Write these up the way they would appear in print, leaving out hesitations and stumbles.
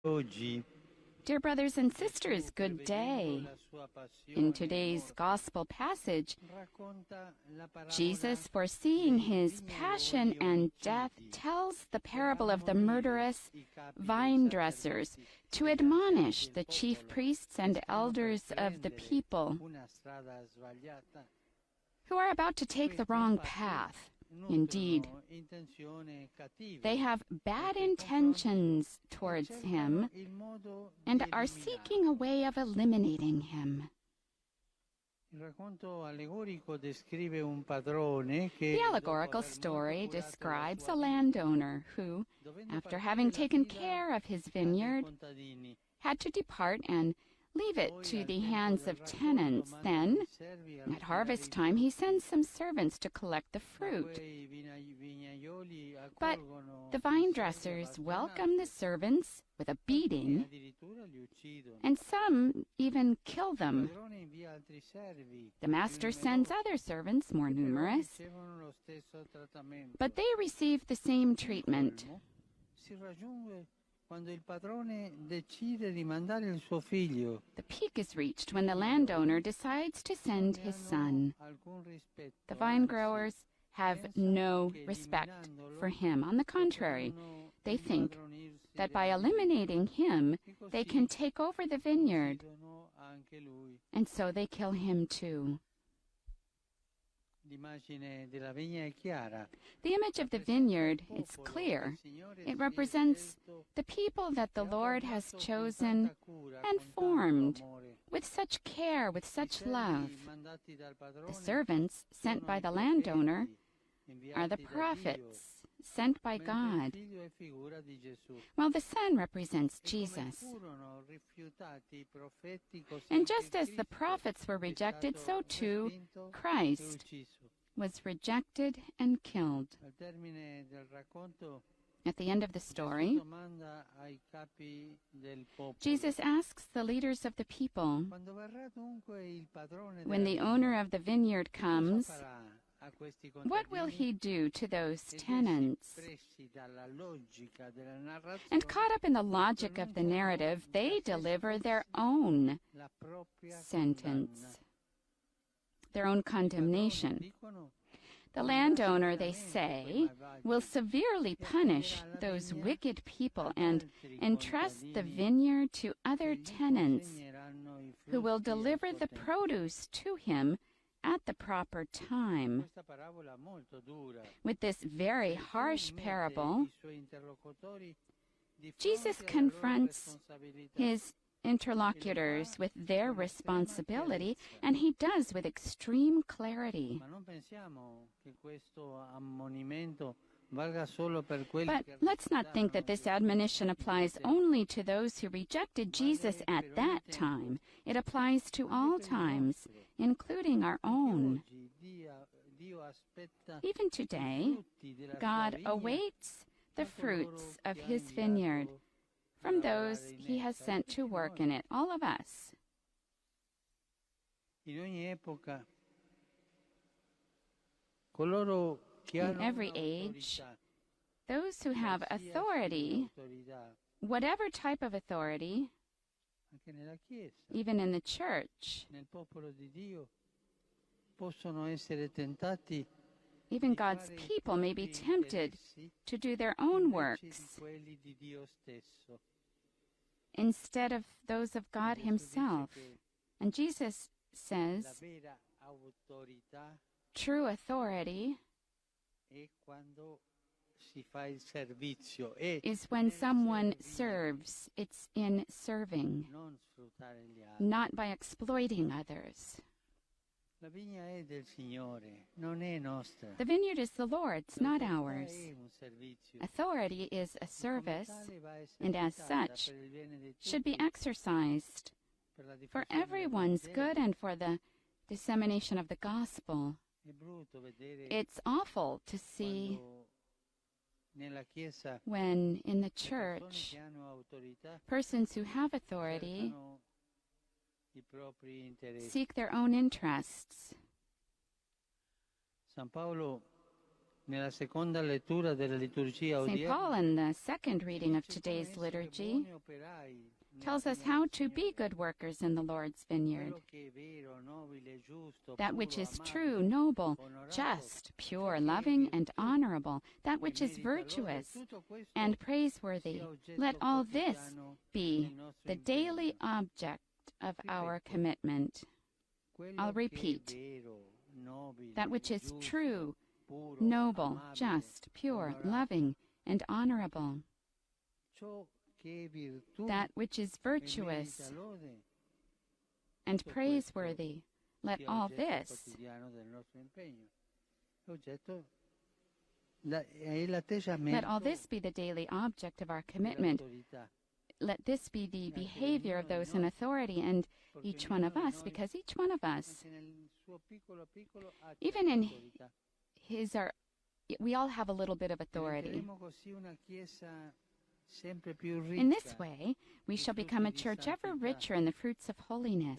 Oggi Dear brothers and sisters, good day. In today's gospel passage, Jesus, foreseeing his passion and death, tells the parable of the murderous vine dressers to admonish the chief priests and elders of the people who are about to take the wrong path. Indeed, they have bad intentions towards him and are seeking a way of eliminating him. The allegorical story describes a landowner who, after having taken care of his vineyard, had to depart and leave it to the hands of tenants. Then, at harvest time, he sends some servants to collect the fruit. But the vine dressers welcome the servants with a beating, and some even kill them. The master sends other servants, more numerous, but they receive the same treatment. The peak is reached when the landowner decides to send his son. The vine growers have no respect for him. On the contrary, they think that by eliminating him, they can take over the vineyard, and so they kill him too. The image of the vineyard is clear. It represents the people that the Lord has chosen and formed with such care, with such love. The servants sent by the landowner are the prophets sent by God, while the Son represents Jesus. And just as the prophets were rejected, so too Christ was rejected and killed. At the end of the story, Jesus asks the leaders of the people, when the owner of the vineyard comes, what will he do to those tenants? And caught up in the logic of the narrative, they deliver their own sentence, their own condemnation. The landowner, they say, will severely punish those wicked people and entrust the vineyard to other tenants who will deliver the produce to him at the proper time. With this very harsh parable, Jesus confronts his interlocutors with their responsibility, and he does with extreme clarity. But let's not think that this admonition applies only to those who rejected Jesus at that time. It applies to all times, including our own. Even today, God awaits the fruits of his vineyard from those he has sent to work in it, all of us. In every age, those who have authority, whatever type of authority, even in the church, even God's people may be tempted to do their own works instead of those of God himself. And Jesus says, true authority is when someone serves. It's in serving, not by exploiting others. The vineyard is the Lord's, not ours. Authority is a service, and as such, should be exercised for everyone's good and for the dissemination of the gospel. It's awful to see when in the church, persons who have authority seek their own interests. St. Paul, in the second reading of today's liturgy, tells us how to be good workers in the Lord's vineyard. That which is true, noble, just, pure, loving, and honorable, that which is virtuous and praiseworthy, let all this be the daily object of our commitment. I'll repeat. That which is true, noble, just, pure, loving, and honorable. That which is virtuous and praiseworthy, let all this be the daily object of our commitment. Let this be the behavior of those in authority and each one of us, because each one of us, even in we all have a little bit of authority. In this way, we shall become a church ever richer in the fruits of holiness.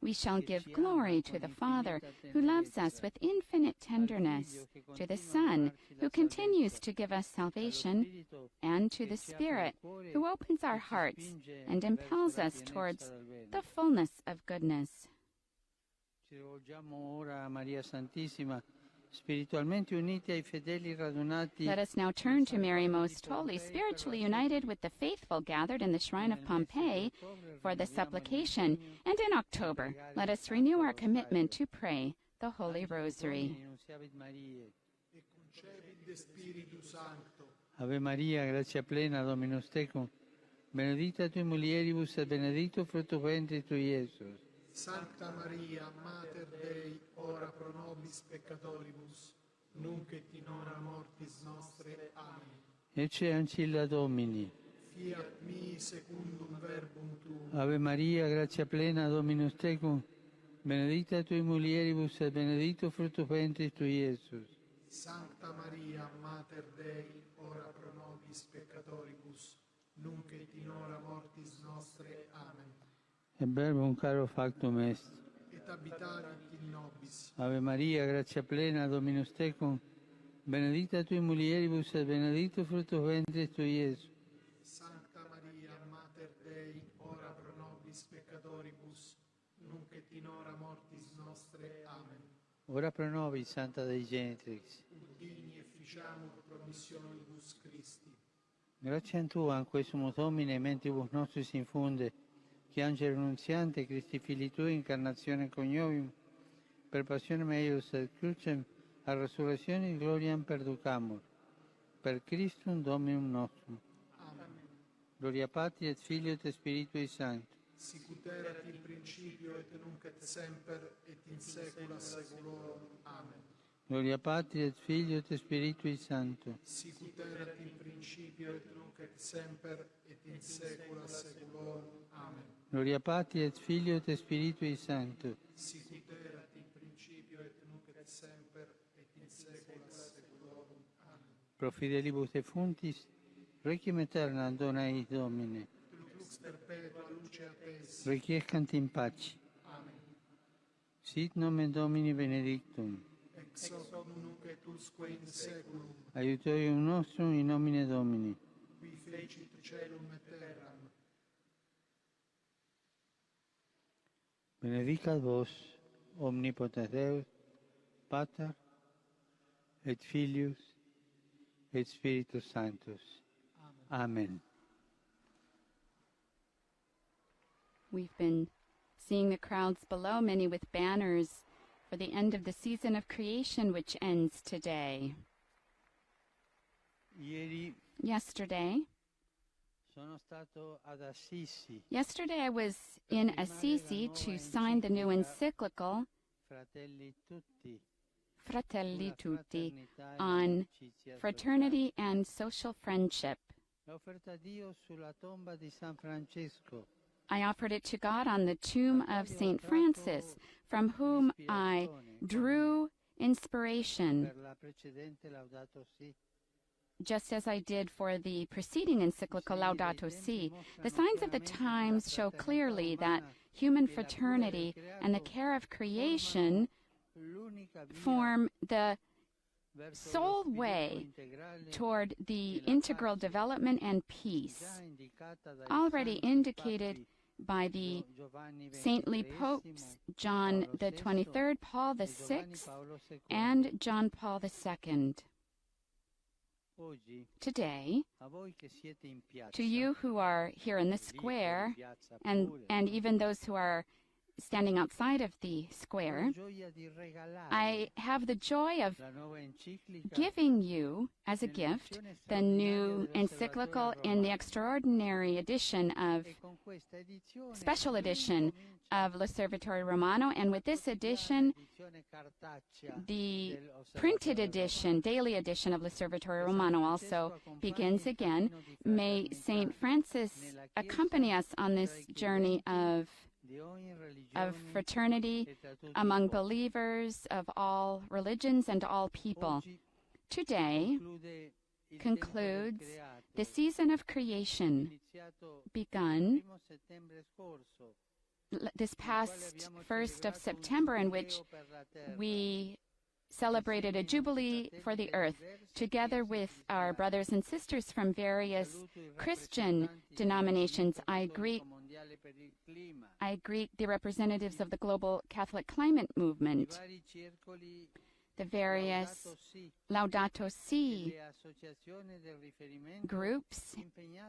We shall give glory to the Father, who loves us with infinite tenderness, to the Son, who continues to give us salvation, and to the Spirit, who opens our hearts and impels us towards the fullness of goodness. Let us now turn to Mary Most Holy, spiritually united with the faithful gathered in the shrine of Pompeii for the supplication. And in October, let us renew our commitment to pray the Holy Rosary. Ave Maria, gratia plena, Dominus tecum, benedicta tui mulieribus et benedictus fructus ventris tui, Iesus. Sancta Maria, Mater Dei, ora pro nobis peccatoribus, nunc et in hora mortis nostre. Amen. Ecce ancilla Domini. Fiat mi secundum verbum tuum. Ave Maria, gratia plena, Dominus tecum, benedicta tui mulieribus et benedictus fructus ventris tui, Iesus. Sancta Maria, Mater Dei, ora pro nobis peccatoribus, nunc et in hora mortis nostre. Amen. Et verbum caro factum est. Et habitavit in nobis. Ave Maria, gratia plena, Dominus tecum, benedicta tui mulieribus et benedictus fructus ventris tui, Iesus. Sancta Maria, Mater Dei, ora pro nobis peccatoribus, nunc et in hora mortis nostre. Amen. Ora pro nobis, Santa Dei Genitrix. Digni efficiamur promissionibus Christi. Grazie a Tu, anque sumus Domine, mentibus nostris infunde, che angelo annunziante, Christi Fili Tui, incarnazione coniovium, per passionem eius et crucem, a resurrectionis gloriam perducamur. Per Christum Dominum nostrum. Amen. Gloria Patri et Filio et Spiritui Sancto. Sicut erat in principio et nunc et semper et in saecula saeculorum. Amen. Gloria Patri et Filio et Spiritui Sancto. Sicut erat in principio et nunc et semper et in saecula saeculorum. Amen. Gloria Patri et Filio et Spiritui Sancto. Sicut erat in principio et nunc et semper et in saecula saeculorum. Amen. Pro fidelibus defuntis, requiem aeternam dona eis Domine. Lux perpetua luce a tes. Requiescant in pace. Amen. Sit nomen Domini benedictum. Ex hoc nunc et usque in saeculum. Aiutorium nostrum in nomine Domini. Qui fecit caelum et terram. Benedicat vos, omnipotens Deus, Pater, et Filius, et Spiritus Sanctus. Amen. We've been seeing the crowds below, many with banners for the end of the season of creation, which ends today. Ieri Yesterday sono stato ad Assisi, I was in Assisi to sign the new encyclical Fratelli Tutti, Fratelli Tutti on fraternity and social friendship. l'ho offerta a Dio sulla tomba di San Francesco, I offered it to God on the tomb of St. Francis, from whom I drew inspiration, per la precedente Laudato Si. just as I did for the preceding encyclical Laudato Si. The signs of the times show clearly that human fraternity and the care of creation L'unica via form the sole way toward the integral development and peace, already indicated by the saintly popes John the 23rd, Paul the 6th, and John Paul II. Today, to you who are here in the square, and even those who are standing outside of the square, I have the joy of giving you as a gift the new encyclical in the extraordinary edition of, special edition of L'Osservatore Romano, and with this edition, the printed edition, daily edition of L'Osservatore Romano also begins again. May St. Francis accompany us on this journey of fraternity among believers of all religions and all people. Today concludes the season of creation begun this past 1st of September, in which we celebrated a jubilee for the earth, together with our brothers and sisters from various Christian denominations. I greet the representatives of the Global Catholic Climate Movement, the various Laudato Si groups,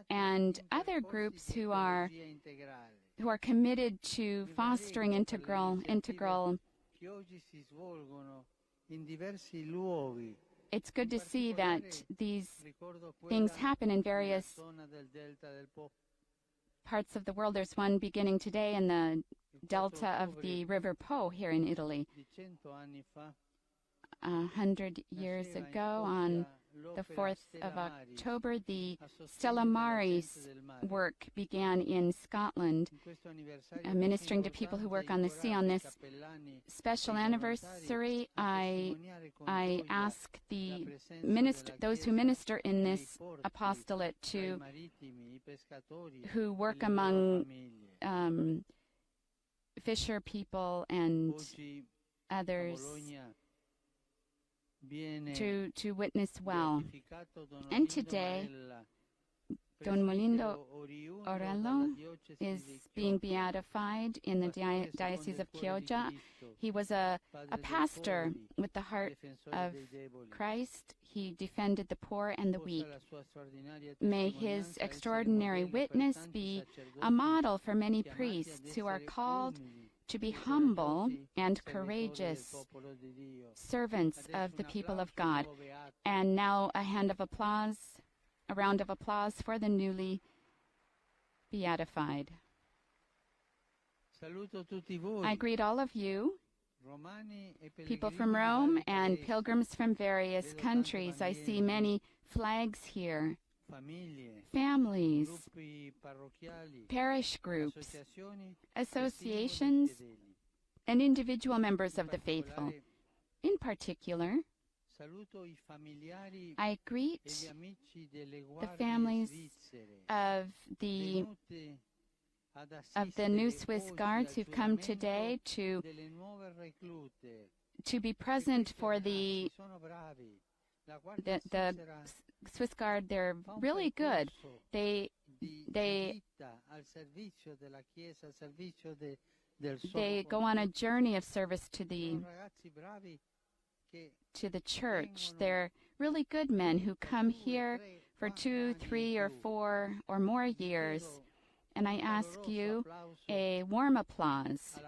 and other groups who are committed to fostering integral. It's good to see that these things happen in various parts of the world. There's one beginning today in the delta of the River Po here in Italy. 100 years ago, on the 4th of October, the Stella Maris work began in Scotland, ministering to people who work on the sea. On this special anniversary, I ask those who minister in this apostolate who work among fisher people and others to witness well. And today, Don Molindo Orello is being beatified in the Diocese of Chioggia. He was a pastor with the heart of Christ. He defended the poor and the weak. May his extraordinary witness be a model for many priests who are called to be humble and courageous servants of the people of God. And now a round of applause for the newly beatified. I greet all of you, people from Rome and pilgrims from various countries. I see many flags here. Families, parish groups, associations, and individual members of the faithful. In particular, I greet the families of the new Swiss Guards who've come today to be present for the Swiss Guard. They're really good. They go on a journey of service to the church. They're really good men who come here for 2, 3, or 4 or more years. And I ask you a warm applause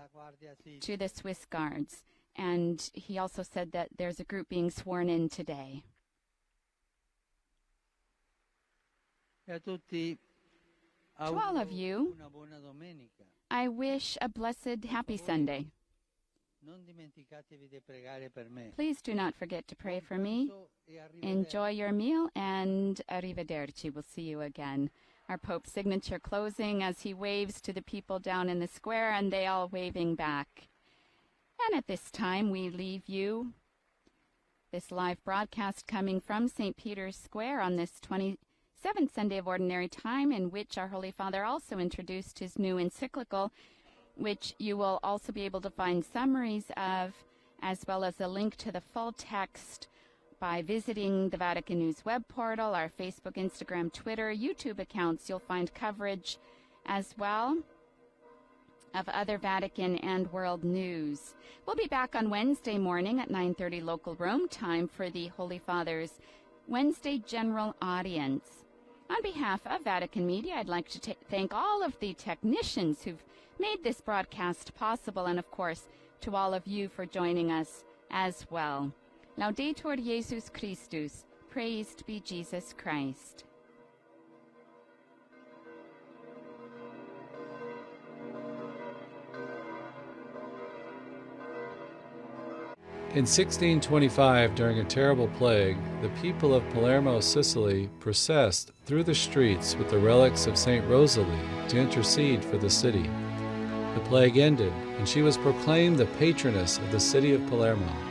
to the Swiss Guards. And he also said that there's a group being sworn in today. To all of you, I wish a blessed, happy Sunday. Please do not forget to pray for me. Enjoy your meal, and arrivederci. We'll see you again. Our Pope's signature closing as he waves to the people down in the square, and they all waving back. And at this time, we leave you this live broadcast coming from St. Peter's Square on this 27th Sunday of Ordinary Time, in which our Holy Father also introduced his new encyclical, which you will also be able to find summaries of, as well as a link to the full text by visiting the Vatican News web portal, our Facebook, Instagram, Twitter, YouTube accounts. You'll find coverage as well of other Vatican and world news. We'll be back on Wednesday morning at 9:30 local Rome time for the Holy Father's Wednesday General Audience. On behalf of Vatican Media, I'd like to thank all of the technicians who've made this broadcast possible, and of course, to all of you for joining us as well. Laudetur Jesus Christus. Praised be Jesus Christ. In 1625, during a terrible plague, the people of Palermo, Sicily, processed through the streets with the relics of St. Rosalie to intercede for the city. The plague ended, and she was proclaimed the patroness of the city of Palermo.